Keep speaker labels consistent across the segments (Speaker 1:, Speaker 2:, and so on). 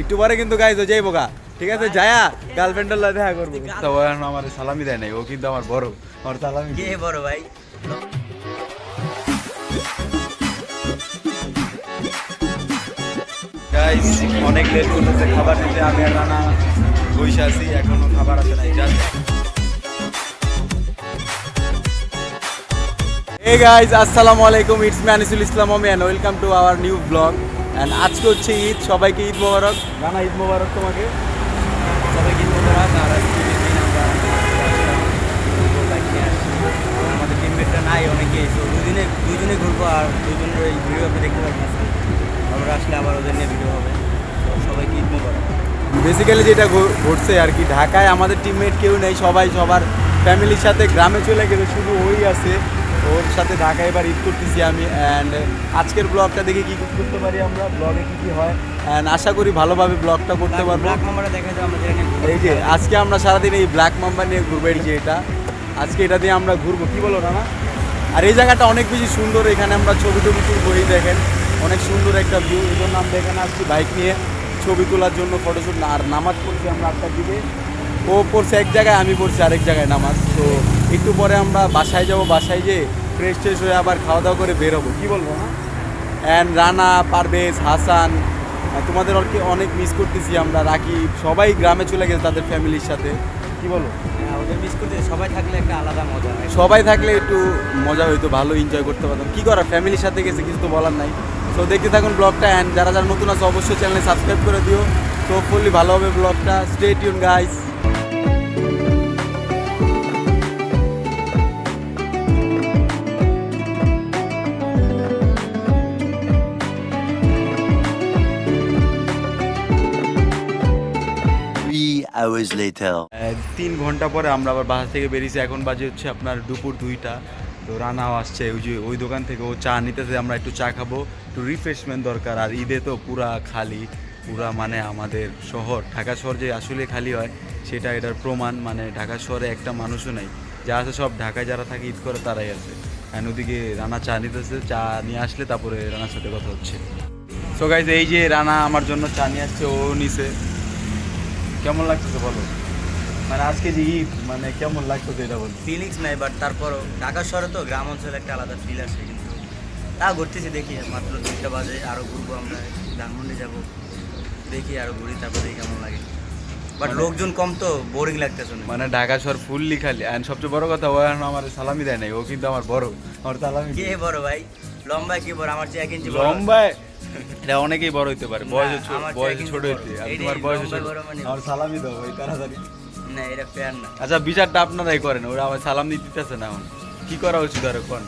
Speaker 1: একটু পরে কিন্তু গাইজ ও যাইবো গা, ঠিক আছে? যায়া গার্লফ্রেন্ডের লাগে দেখা করবো। তো ও এখন আমার সালামি দেয় নাই, ও কিন্তু আমার বড়, আমার সালামি
Speaker 2: কে বড় ভাই?
Speaker 1: গাইজ অনেক লেট করতেছে খাবার দিতে, আমি আর রানা বসে আছি, এখনো খাবার আসে নাই। জাস্ট Hey guys, আসসালামু আলাইকুম, it's me Anisul Islam and welcome to our new blog. And আজকে হচ্ছে ঈদ, সবাইকে ঈদ মোবারক। রানা ঈদ মোবারক তোমাকে।
Speaker 2: সবাইকে ঈদ মোবারক। আর আজকে দিন আমরা আমাদের টিমমেটটা নাই অনেকেই, তো দুজনে ঘুরবো আর দুজনের এই ভিডিও আপনি দেখতে পাবেন। আজকে আমরা আসলে আবার ওদের নিয়ে ভিডিও হবে। তো সবাইকে ঈদ মোবারক।
Speaker 1: বেসিক্যালি যেটা ঘটছে আর কি, ঢাকায় আমাদের টিমমেট কেউ নেই, সবাই সবার ফ্যামিলির সাথে গ্রামে চলে গেছে, শুধু ওই আছে। ওর সাথে ঢাকায় এবার ঈদ করতেছি আমি। অ্যান্ড আজকের ব্লগটা দেখে কী করতে পারি আমরা, ব্লগে কী কী হয়, অ্যান্ড আশা করি ভালোভাবে ব্লগটা করতে পারবো।
Speaker 2: ব্ল্যাক মাম্বারে দেখা যায় আমাদের এখানে
Speaker 1: এই যে আজকে আমরা সারাদিন এই ব্ল্যাক মাম্বা নিয়ে ঘুরবো, এই যে এটা আজকে এটা দিয়ে আমরা ঘুরবো, কি বলো না? আর এই জায়গাটা অনেক বেশি সুন্দর, এখানে আমরা ছবি টবি তুলবো। এই দেখেন অনেক সুন্দর একটা ভিউ, এই জন্য আমরা এখানে আসছি বাইক নিয়ে ছবি তোলার জন্য, ফটোশ্যুট। আর নামাজ পড়ছি আমরা 8টার দিকে, ও পড়ছে এক জায়গায়, আমি পড়ছি আরেক জায়গায় নামাজ। তো একটু পরে আমরা বাসায় যাব, বাসায় যেয়ে ফ্রেশ ট্রেশ হয়ে আবার খাওয়া দাওয়া করে বের হবো, কী বলবো না? অ্যান্ড রানা, পারভেজ, হাসান, তোমাদের অনেক মিস করতেছি আমরা। রাকিব সবাই গ্রামে চলে গেছে তাদের ফ্যামিলির সাথে, কি বলো?
Speaker 2: হ্যাঁ, ওদের মিস করতে সবাই থাকলে একটা আলাদা মজা হয়।
Speaker 1: সবাই থাকলে একটু মজা হইতো, ভালো এনজয় করতে পারতাম। কী করার, ফ্যামিলির সাথে গেছে, কিছু তো বলার নাই। তো দেখতে থাকুন ব্লগটা, অ্যান্ড যারা যারা নতুন আছে অবশ্যই চ্যানেলে সাবস্ক্রাইব করে দিও। তো ফুললি ভালো হবে ব্লগটা, stay tune guys.
Speaker 3: Hours later.
Speaker 1: 3 ঘন্টা পরে আমরা আবার বাসা থেকে বেরিয়েছি, এখন বাজে হচ্ছে আপনার দুপুর 2টা। তো রানাও আসছে ওই যে ওই দোকান থেকে, ও চা নিতেছে, আমরা একটু চা খাবো, একটু রিফ্রেশমেন্ট দরকার। আর ঈদে তো পুরা খালি, পুরা মানে আমাদের শহর, ঢাকা শহর যে আসলে খালি হয় সেটা এটার প্রমাণ। মানে ঢাকা শহরে একটা মানুষও নেই, যা আছে সব ঢাকায় যারা থাকে ঈদ করে তারাই আছে। অ্যান্ড ওদিকে রানা চা নিতেছে, চা নিয়ে আসলে তারপরে রানার সাথে কথা হচ্ছে। সো গাইজ এই যে রানা আমার জন্য চা নিয়ে আসছে, ও নিছে। কেমন লাগতেছে বলো? মানে আজকে যে ঈদ, মানে কেমন লাগতেছে এটা বল।
Speaker 2: ফিলিংস নাই, বাট তারপরও ঢাকা শহরে তো গ্রাম অঞ্চলে একটা আলাদা ফিল আসে। কিন্তু তা ঘুরতেছি, দেখি মাত্র 2টা বাজে, আরও ঘুরবো আমরা, ধানমন্ডি যাবো, দেখি আরও ঘুরি, তারপর দেখি কেমন লাগে। বাট লোকজন কম তো বোরিং লাগতেছে না।
Speaker 1: মানে ঢাকা শহর ফুললি খালি। অ্যান্ড সবচেয়ে বড় কথা, ও এখন আমার সালামি দেয় নাই, ও কিন্তু আমার বড়, আমার সালামি।
Speaker 2: কে বড় ভাই? লম্বায় কি বড়? আমার চেয়ে 1 ইঞ্চি বড়।
Speaker 1: লম্বায় এটা অনেকেই বড় হইতে পারে, বয়স
Speaker 2: আমার
Speaker 1: বয়স
Speaker 2: চেয়ে
Speaker 1: ছোট
Speaker 2: কিন্তু
Speaker 1: হইতে,
Speaker 2: বড়।
Speaker 1: আর
Speaker 2: এইটাই
Speaker 1: তোমার বয়স ছোট।
Speaker 2: লম্বায় বড় মানে।
Speaker 1: আমার সালামি দাও ভাই তাড়াতাড়ি।
Speaker 2: না, এটা ফেয়ার না।
Speaker 1: আচ্ছা বিচারটা আপনারাই করেন, ওরা আমার সালাম দিতেছে না, এখন কি করা উচিত আর কোন?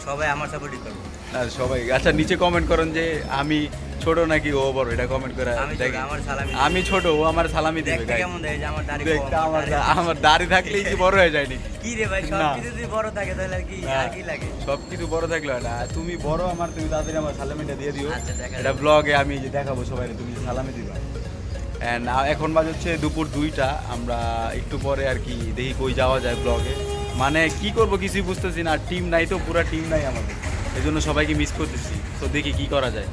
Speaker 2: সবাই আমার সাপোর্টই করবো।
Speaker 1: আর সবাই আচ্ছা নিচে কমেন্ট করেন যে আমি ছোট নাকি ও বড়, এটা কমেন্ট করে
Speaker 2: আমি ছোট,
Speaker 1: দেখি।
Speaker 2: আমার সালামি
Speaker 1: আমি ছোট, ও আমার সালামি দিবে।
Speaker 2: দেখতে
Speaker 1: guys।
Speaker 2: কেমন দেয় যে আমার দাড়ি
Speaker 1: দেখতে
Speaker 2: কম,
Speaker 1: আমার দাড়ি থাকলেই কি বড় হয়ে যায় নাকি?
Speaker 2: কি রে ভাই,
Speaker 1: না।
Speaker 2: সব কিছু যদি বড় থাকে তাহলে আর কি লাগে?
Speaker 1: সব কিছু বড় থাকলে হয় না। তুমি বড় আমার, তুমি তাড়াতাড়ি আমার সালামিটা দিয়ে দিও।
Speaker 2: আচ্ছা, দেখা
Speaker 1: এটা ব্লগে আমি যে দেখাবো সবাই, তুমি সালামি দিবা। অ্যান্ড এখন বাজে হচ্ছে দুপুর 2টা, আমরা একটু পরে আর কি দেখি কই যাওয়া যায় ব্লগে। মানে কি করব কিছুই বুঝতেছি না, টিম নাই তো, পুরা টিম নাই আমাদের, এই জন্য সবাইকে মিস করতেছি। তো দেখি কি করা যায়।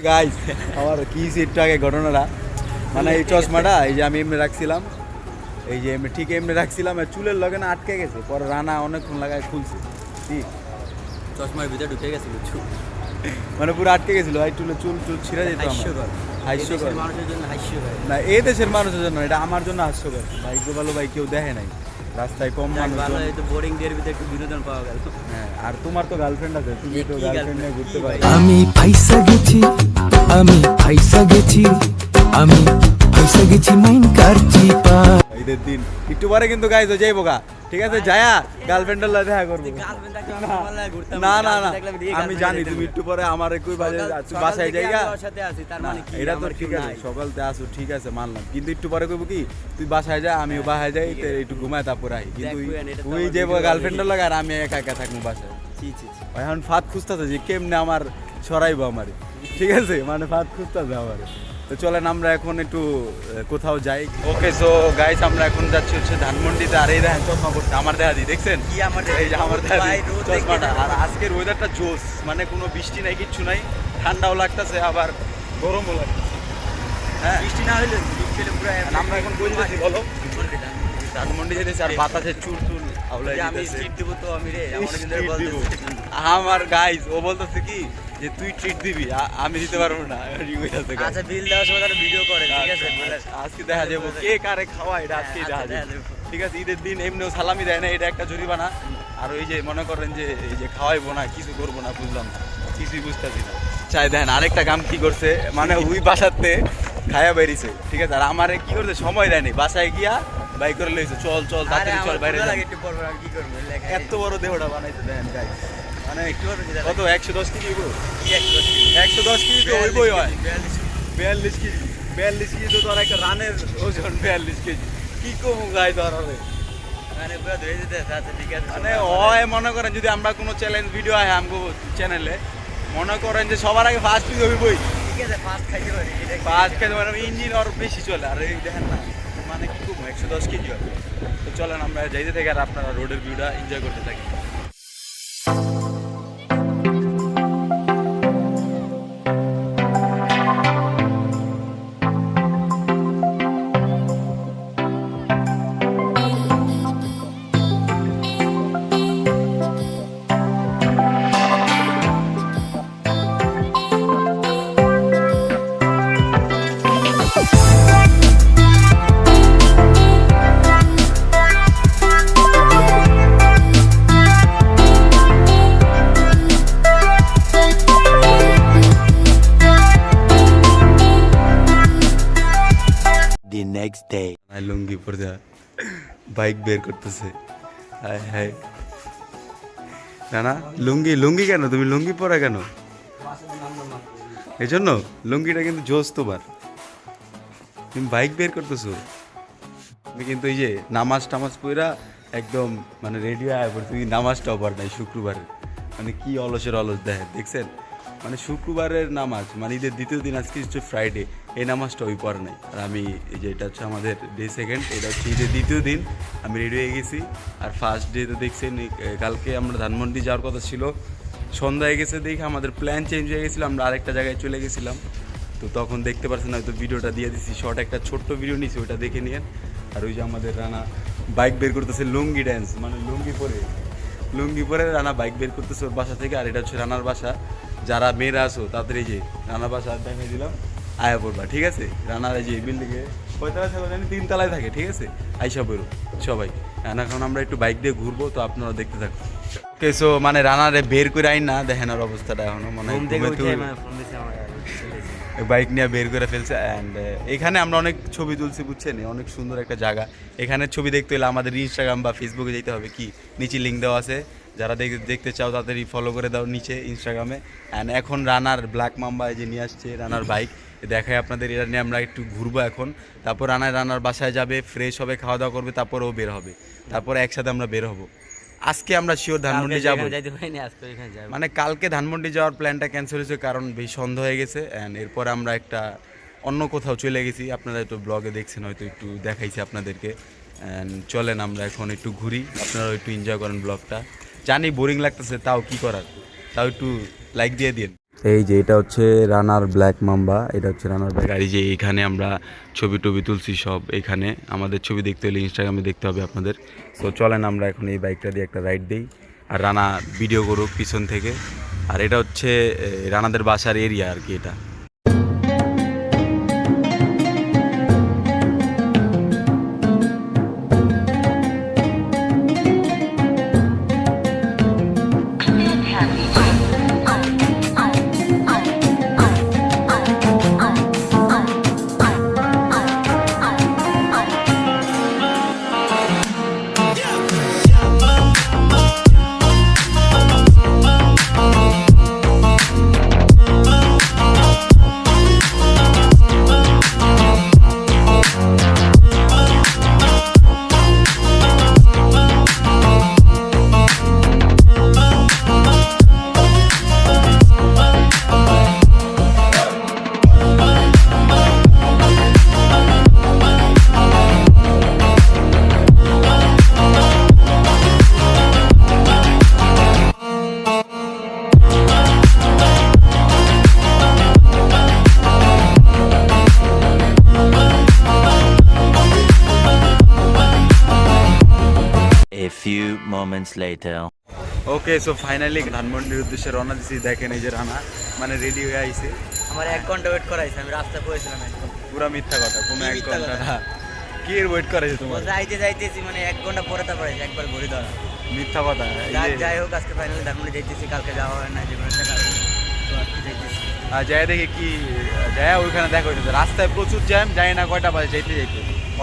Speaker 1: গাইস আমার কি একটু আগে ঘটনাটা, মানে এই চশমাটা এই যে আমি এমনি রাখছিলাম, এই যে এমনি ঠিক এমনি রাখছিলাম, আর চুলের লগে না আটকে গেছে, পরে রানা অনেকক্ষণ লাগায় খুলছে। কি
Speaker 2: চশমার ভিতরে ঢুকে গেছিল
Speaker 1: মানে পুরো আটকে গেছিল, ভাই চুল ছিঁড়া যেত আমার। হাস্যকর
Speaker 2: মানুষের জন্য হাস্যকর।
Speaker 1: না, এই দেশের মানুষের জন্য, এটা আমার জন্য হাস্যকর। ভাই ভালো ভাই কেউ দেখে নাই, রাস্তায় কম মানুষ।
Speaker 2: ভালো, এই তো বোরিং ডের ভিতরে একটু বিনোদন পাওয়া গেল।
Speaker 1: হ্যাঁ, আর তোমার তো গার্লফ্রেন্ড আছে, তুমি তো
Speaker 2: কি
Speaker 1: গার্লফ্রেন্ড নিয়ে
Speaker 2: girlfriend?
Speaker 1: ঘুরতে
Speaker 2: কি
Speaker 1: পারো।
Speaker 2: ভাই?
Speaker 4: আমি ফাইসা গেছি, আমি ফাইসা গেছি, আমি ফাইসা গেছি মাইন কারচি পা।
Speaker 1: ঈদের দিন একটু পরে কিন্তু গাইজ যাইবো গা, ঠিক আছে? যায়া গার্লফ্রেন্ডের লাগে দেখা করবো।
Speaker 2: গার্লফ্রেন্ড থাকলে আমি ভালো লাগে ঘুরতাম।
Speaker 1: না না না,
Speaker 2: girlfriend থাকলে দিয়ে
Speaker 1: আমি
Speaker 2: girlfriend
Speaker 1: জানি
Speaker 2: যেতাম।
Speaker 1: তুমি একটু পরে আমার একই বাজে
Speaker 2: সকাল
Speaker 1: বাসায়
Speaker 2: থেকে
Speaker 1: যাইগা।
Speaker 2: আমি ওর সাথে আছি, তার
Speaker 1: না,
Speaker 2: মানে কি
Speaker 1: এটা তো
Speaker 2: আমার
Speaker 1: ঠিক
Speaker 2: কেউ
Speaker 1: আছে,
Speaker 2: নাই?
Speaker 1: সকালতে আসো ঠিক আছে মানলাম, কিন্তু একটু পরে কইবো কি তুই বাসায় যা, আমিও বাসায় যাই, তো একটু ঘুমায় তারপরে আই। কিন্তু
Speaker 2: দেখবেন, এটা তো
Speaker 1: তুই
Speaker 2: আমার
Speaker 1: যে
Speaker 2: video
Speaker 1: গার্লফ্রেন্ডের লাগে আর আমি একা একা থাকবো বাসায়।
Speaker 2: ছি ছি ছি।
Speaker 1: এখন ফাঁদ খুঁজতেছে যে কেমনে আমার সরাইবো আমার, ঠিক আছে? মানে ফাঁদ খুঁজতেছে আমার। তো চলেন আমরা এখন একটু কোথাও যাই। ওকে, সো গাইস আমরা এখন যাচ্ছি হচ্ছে ধানমন্ডিতে। আর এই দেখেন চশমা পড়ছে আমার, দেখা দিই দেখছেন
Speaker 2: কি আমার
Speaker 1: এই যে আমার দেখা
Speaker 2: ভাই,
Speaker 1: দিই
Speaker 2: রোদ
Speaker 1: চশমাটা।
Speaker 2: দেখতে
Speaker 1: আর আজকের ওয়েদারটা জোস, মানে কোনো বৃষ্টি নাই, কিচ্ছু নাই, ঠান্ডাও লাগতেছে আবার গরমও লাগতেছে। হ্যাঁ,
Speaker 2: বৃষ্টি না হইলে বৃষ্টি হলে পুরো
Speaker 1: আর আমরা এখন কই যাচ্ছি বলো? ধানমন্ডি যেতেছি। আর বাতাসের চুল চুল আউলাই
Speaker 2: আমি
Speaker 1: দিতেছে।
Speaker 2: ট্রিট দিব তো আমি রে, আমার কিন্তু
Speaker 1: Treat দিব।
Speaker 2: বলতেছে
Speaker 1: আমার গাইস ও বলতেছে কি যে তুই ট্রিট দিবি, আমি দিতে পারবো না।
Speaker 2: আচ্ছা, বিল দেওয়ার সময় তারা ভিডিও করে, ঠিক আছে বলে
Speaker 1: আজকে দেখা যাবো কে কারে খাওয়া, এটা আজকে
Speaker 2: হ্যাঁ,
Speaker 1: দেখা
Speaker 2: আচ্ছা, দেখা
Speaker 1: যাবে।
Speaker 2: যাবে।
Speaker 1: ঠিক আছে, ঈদের দিন এমনিও সালামি দেয় না, এটা একটা জরিমানা। আর ওই যে মনে করেন যে এই যে খাওয়াইবো না, কিছু করবো না, বুঝলাম না, কিছুই বুঝতেছি না। চাই দেন আরেকটা কাম কি করছে, মানে ওই বাসাতে খায়া বেরিয়েছে, ঠিক আছে। আর আমার কি করছে, সময় দেয়নি, বাসায় গিয়া বাইক করে লইছে, চল চল
Speaker 2: আরে
Speaker 1: তাড়াতাড়ি চল
Speaker 2: আমার
Speaker 1: বাইরে
Speaker 2: ক্ষুধা
Speaker 1: যাই।
Speaker 2: লাগে, একটু পর পর আমি কি করবো লেখা
Speaker 1: এত বড় দেহটা বানাইছে দেখেন গাইস, মানে
Speaker 2: একটু পর পর খিদা
Speaker 1: কত
Speaker 2: লাগে।
Speaker 1: 110 কেজি ব্রো,
Speaker 2: 110
Speaker 1: 110 কেজি তো ওইবই হয়।
Speaker 2: 42
Speaker 1: 42 কেজি তো তোর একটা রানের ওজন, 42 কেজি কি কম গাই ধরে।
Speaker 2: মানে পুরো ধরে দিতে আছে। আচ্ছা ঠিক আছে,
Speaker 1: মানে হয় মনে করেন যদি আমরা কোনো চ্যালেঞ্জ ভিডিও হয় আমগো চ্যানেলে, মনে করেন যে সবার আগে ফার্স্ট পিক হইবই,
Speaker 2: ঠিক আছে ফার্স্ট খাইতে পারি এটা কি?
Speaker 1: ফার্স্ট খেতে মানে ইঞ্জিন আর বেশি চলে। আর এই দেখেন না, মানে কি কম 110 কেজি হয়। তো চলেন আমরা যাইতে থাকি আর আপনারা রোডের ভিউটা এনজয় করতে থাকি।
Speaker 3: The next day.
Speaker 1: আর লুঙ্গি পরে যা বাইক বের করতেছে, হায় হায়। না না, লুঙ্গি লুঙ্গি কেন, তুমি লুঙ্গি পরা কেন? এই জন্য লুঙ্গিটা কিন্তু জোস তোমার, তুমি বাইক বের করতেছো। তুমি কিন্তু এই যে নামাজ টামাজ পইরা একদম মানে রেডি হয়ে পড়ে, তুমি নামাজটাও পড় নাই শুক্রবারে, মানে কি অলসের অলস দেখছেন। মানে শুক্রবারের নামাজ, মানে ঈদের দ্বিতীয় দিন, আজকে হচ্ছে ফ্রাইডে, এই নামাজটা ওই পড়ে নাই। আর আমি এই যে এটা হচ্ছে আমাদের ডে সেকেন্ড, এটা হচ্ছে ঈদের দ্বিতীয় দিন, আমি রেডি হয়ে গেছি। আর ফার্স্ট ডে তো দেখছেন, কালকে আমরা ধানমন্ডি যাওয়ার কথা ছিল, সন্ধ্যা হয়ে গেছে দেখে আমাদের প্ল্যান চেঞ্জ হয়ে গেছিলো, আমরা আরেকটা জায়গায় চলে গেছিলাম। তো তখন দেখতে পারছেন হয়তো, ভিডিওটা দিয়ে দিচ্ছি শর্ট, একটা ছোট্ট ভিডিও নিয়েছি, ওটা দেখে নিয়েন। আর ওই যে আমাদের রানা বাইক বের করতেছে, লুঙ্গি ড্যান্স, মানে লুঙ্গি পরে রানা বাইক বের করতেছে ওর বাসা থেকে। আর এটা হচ্ছে রানার বাসা, যারা মেয়েরা আসো তাদের এই যে রানার বাসা দেখাই দিলাম, আয়া পড়বা, ঠিক আছে। রানার এই যে বিল্ডিংয়ে কয়তলায় থাকে জানি, 3 তলায় থাকে, ঠিক আছে। আইসা বেরো সবাই। এখন আমরা একটু বাইক দিয়ে ঘুরবো, তো আপনারা দেখতে থাকুন। ওকে, সো মানে রানারে বের করে আইন না, দেখেন আর অবস্থাটা এখনো মনে হয়
Speaker 2: ঘুম থেকে
Speaker 1: ঘুমে
Speaker 2: উঠে
Speaker 1: তুই-
Speaker 2: মানে ফোন দিছে আমার,
Speaker 1: বাইক নিয়ে বের করে ফেলছে। অ্যান্ড এখানে আমরা অনেক ছবি তুলছি, বুঝছেন, অনেক সুন্দর একটা জায়গা। এখানে ছবি দেখতে হলে আমাদের ইনস্টাগ্রাম বা ফেসবুকে যেতে হবে, কি নিচে লিঙ্ক দেওয়া আছে, যারা দেখতে চাও তাড়াতাড়ি ফলো করে দাও নিচে ইনস্টাগ্রামে। অ্যান্ড এখন রানার ব্ল্যাক মাম্বা এই যে নিয়ে আসছে রানার বাইক, দেখায় আপনাদের। এটা নিয়ে আমরা একটু ঘুরবো এখন, তারপর রানার বাসায় যাবে, ফ্রেশ হবে, খাওয়া দাওয়া করবে, তারপর ও বের হবে, তারপর একসাথে আমরা বের হবো। আজকে আমরা শিওর ধানমন্ডি যাবো,
Speaker 2: যাইতে পারিনি, আজকে এখানে যাবো।
Speaker 1: মানে কালকে ধানমন্ডি যাওয়ার প্ল্যানটা ক্যান্সেল হয়েছে, কারণ বেশি সন্ধ্যা হয়ে গেছে। অ্যান্ড এরপর আমরা একটা অন্য কোথাও চলে গেছি, আপনারা একটু ব্লগে দেখছেন হয়তো, একটু দেখাইছি আপনাদেরকে। অ্যান্ড চলেন আমরা এখন একটু ঘুরি, আপনারাও একটু এনজয় করেন ব্লগটা। জানি বোরিং লাগতেছে, তাও কি করার, তাও একটু লাইক দিয়ে দিন। এই যে এটা হচ্ছে রানার ব্ল্যাক মাম্বা, এটা হচ্ছে রানার ব্যাগ। আর এই যে এখানে আমরা ছবি টবি তুলছি সব, এখানে আমাদের ছবি দেখতে হলে ইনস্টাগ্রামে দেখতে হবে আপনাদের। তো চলেন আমরা এখন এই বাইকটা দিয়ে একটা রাইড দিই, আর রানা ভিডিও করুক পিছন থেকে। আর এটা হচ্ছে রানাদের বাসার এরিয়া আর কি এটা।
Speaker 3: few moments later.
Speaker 1: ওকে, সো ফাইনালি ধানমন্ডির উদ্দেশ্যে রওনা দিছি। দেখেন এই যে রানা মানে রেডি হয়ে আইছে।
Speaker 2: আমার 1 ঘন্টা ওয়েট করাইছে, আমি রাস্তায় পড়েছিলাম একদম।
Speaker 1: পুরা মিথ্যা কথা, কোনো
Speaker 2: কি
Speaker 1: এক
Speaker 2: মিথ্যা
Speaker 1: ঘন্টা
Speaker 2: কথা?
Speaker 1: না। কি এর ওয়েট করেছে তোমার?
Speaker 2: যাইতেছি মানে 1 ঘন্টা পরে তারপরে একবার ঘড়ি ধরা।
Speaker 1: মিথ্যা কথা।
Speaker 2: যাই হোক, আজকে ফাইনালি ধানমন্ডি যাইতেছি, কালকে যাওয়া হয় না যে কোনো একটা কারণে, তো আজকে যাইতেছি।
Speaker 1: যায় দেখি কি যায় ওইখানে দেখা হইতেছে রাস্তায় প্রচুর জ্যাম, যায় না কয়টা বাজে যাইতে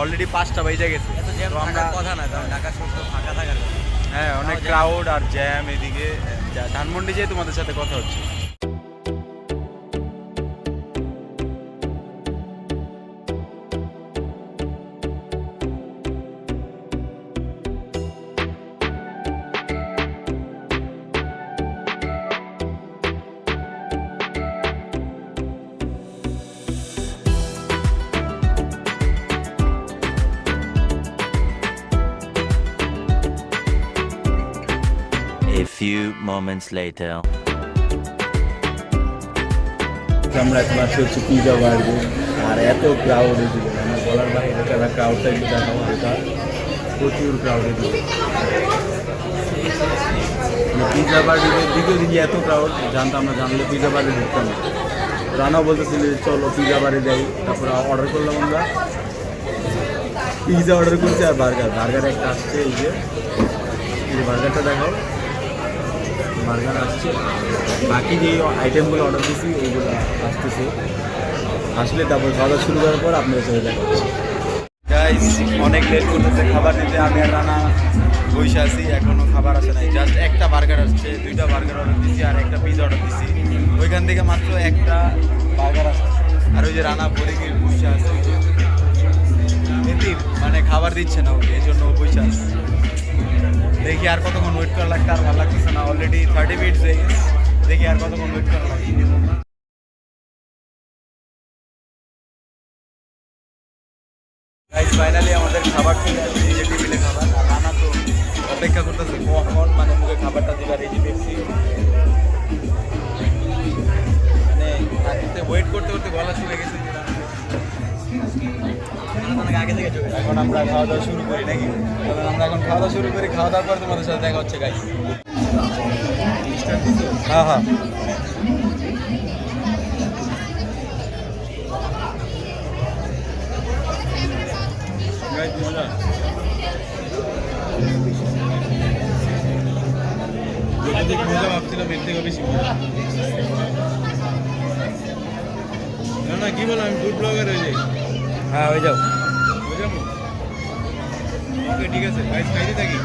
Speaker 1: অলরেডি 5টা বাজে গেছে।
Speaker 2: এত জ্যাম
Speaker 1: তো আমরা
Speaker 2: থাকার কথা না, কারণ ঢাকা শহর তো ফাঁকা থাকার কথা।
Speaker 1: হ্যাঁ, অনেক
Speaker 2: তাও
Speaker 1: ক্রাউড আর জ্যাম এদিকে। ধানমন্ডি যেয়ে তোমাদের সাথে কথা হচ্ছে।
Speaker 3: A few moments later.
Speaker 1: আমরা এখন আসছি হচ্ছে পিজা বার্গে, আর এত ক্রাউড এদিকে আমার বলার বাইরে। তারা ক্রাউডটা একটু দেখাবো, এটা প্রচুর ক্রাউড এদিকে। পিজা বার্গের দিকে দিকে এত ক্রাউড জানতাম না, জানলে পিজা বার্গে ঢুকতাম না। রানাও বলতেছিল যে চলো পিজা বারে যাই। তারপরে অর্ডার করলাম আমরা, পিজা অর্ডার করছি আর বার্গার একটা আসছে। এই যে বার্গারটা দেখাও, বার্গার আসছে। বাকি যে আইটেমগুলো অর্ডার দিয়েছি ওইগুলো আসতেছে, আসলে তারপর খাওয়া দাওয়া শুরু করার পর আপনাদের সাথে দেখা হচ্ছে। গাইস অনেক লেট করতেছে খাবার দিতে, আমি আর রানা বসে আছি, এখনো খাবার আসে নাই। জাস্ট একটা বার্গার আসছে, 2টা বার্গার অর্ডার দিয়েছি আর একটা পিজা অর্ডার দিয়েছি। ওইখান থেকে মাত্র একটা বার্গার আসছে। আর ওই যে রানা পরে গিয়ে বসে আছে, এদিক মানে খাবার দিচ্ছে না ওকে, এই জন্য বসে আছে। দেখি আর কতক্ষণ ওয়েট করা লাগবে, আর ভালো লাগতেছে না। অলরেডি 30 মিনিটস হয়ে গেছে, দেখি আর কতক্ষণ ওয়েট করা লাগবে। ফাইনালি আমাদের খাবার চলে আসছে, এই যে টেবিলে খাবার। আর রানা তো অপেক্ষা করতেছে কখন মানে মুখে খাবারটা দিবার। এই যে দেখছি মানে ওয়েট করতে করতে গলা শুয়ে গেছে।
Speaker 2: অনেক আগে থেকে চলে
Speaker 1: এখন আমরা খাওয়া দাওয়া শুরু করি নাকি? কারণ আমরা এখন খাওয়া দাওয়া শুরু করি, খাওয়া দাওয়ার পর তোমাদের সাথে দেখা হচ্ছে গাইস। হ্যাঁ হ্যাঁ, মজা। যতটুকু মজা ভাবছিলাম এর থেকে বেশি মজা। না কি বলো, আমি ফুড ব্লগার হয়ে যাই।
Speaker 2: হ্যাঁ, হয়ে যাও।
Speaker 1: বুঝলাম। ওকে ঠিক আছে গাইস, খাইতে থাকি।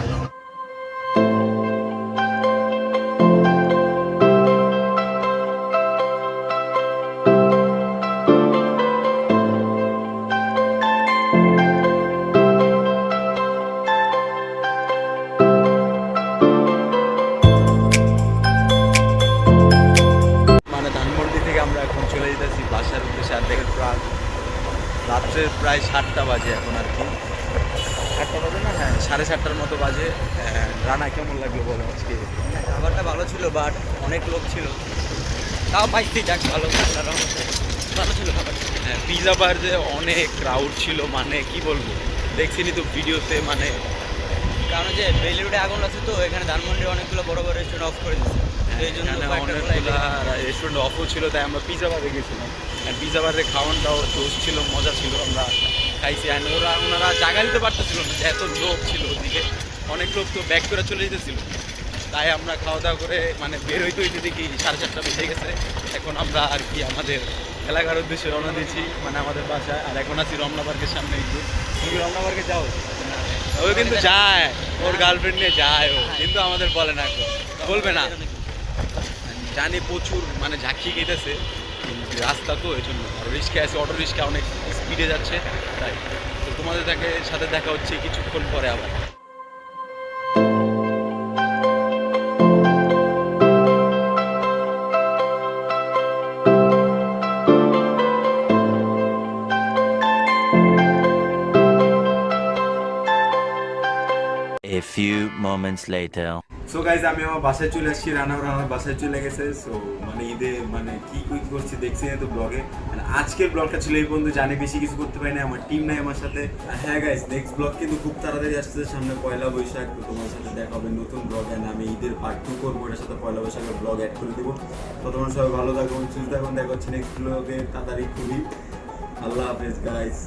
Speaker 1: মানে ধানমন্ডি থেকে আমরা এখন চলে যেতেছি বাসার উদ্দেশ্যে। আর দেখেন রাত্রের প্রায় 7টা বাজে এখন আর কি। 7টা বাজে না? হ্যাঁ, 7:30টার মতো বাজে। রানা কেমন লাগলো বলো আজকে?
Speaker 2: খাবারটা ভালো ছিল, বাট অনেক লোক ছিল, তাও পাইছি। যাক, ভালো ভালো ছিল খাবার।
Speaker 1: হ্যাঁ, পিজা বার যে অনেক ক্রাউড ছিল, মানে কি বলবো, দেখছিনি তো ভিডিওতে। মানে
Speaker 2: কারণ যে বেলি রোডে আগুন আছে, তো এখানে ধানমন্ডির অনেকগুলো বড় বড় রেস্টুরেন্ট অফ করে দিচ্ছে, এই জন্য
Speaker 1: রেস্টুরেন্ট অফও ছিল, তাই আমরা পিজা বারে গেছিলাম। আর পিজা বারে খাওয়ানটাও টোস্ট ছিল, মজা ছিল। আমরা খাইছি। আর ওনারা জায়গা দিতে পারতেছিল না, এত লোক ছিল ওদিকে। অনেক লোক তো ব্যাক করে চলে যেতেছিল, তাই আমরা খাওয়া দাওয়া করে মানে বের হইতে হইতে দেখি 4:30 বেজে গেছে। এখন আমরা আর কি আমাদের এলাকার উদ্দেশ্যে রওনা দিয়েছি, মানে আমাদের বাসায়। আর এখন আছি রমনা পার্কের সামনে। একটু তুমি কি রমনা পার্কে যাও? ও কিন্তু যায়, ওর গার্লফ্রেন্ড নিয়ে যায় ও, কিন্তু আমাদের বলে না, বলবে না। জানি প্রচুর মানে ঝাঁকি খেতেছে রাস্তা, তো এই জন্য। আর রিক্সা আছে, অটো রিক্সা অনেক স্পিডে যাচ্ছে, তাই। তো তোমাদের সাথে দেখা হচ্ছে কিছুক্ষণ পরে আবার।
Speaker 3: A few moments later.
Speaker 1: So guys আমি আমার বাসায় চলে আসছি, রান্নাও আমার বাসায় চলে গেছে। সো মানে ঈদে মানে কি করছি দেখছি না তো ব্লগে। মানে আজকের ব্লগটা ছিল এই পর্যন্ত, জানি বেশি কিছু করতে পারি না, আমার টিম নাই আমার সাথে। আর হ্যাঁ গাইজ, নেক্সট ব্লগ কিন্তু খুব তাড়াতাড়ি আসছে, সামনে পয়লা বৈশাখ। তো তোমার সাথে দেখা হবে নতুন ব্লগ, অ্যান্ড আমি ঈদের পার্ট 2 করবো, এটার সাথে পয়লা বৈশাখের ব্লগ অ্যাড করে দেবো। তো তোমার সবাই ভালো থাকুন, সুস্থ থাকুন, দেখা হচ্ছে নেক্সট ব্লগে তাড়াতাড়ি খুবই। আল্লাহ হাফেজ গাইজ।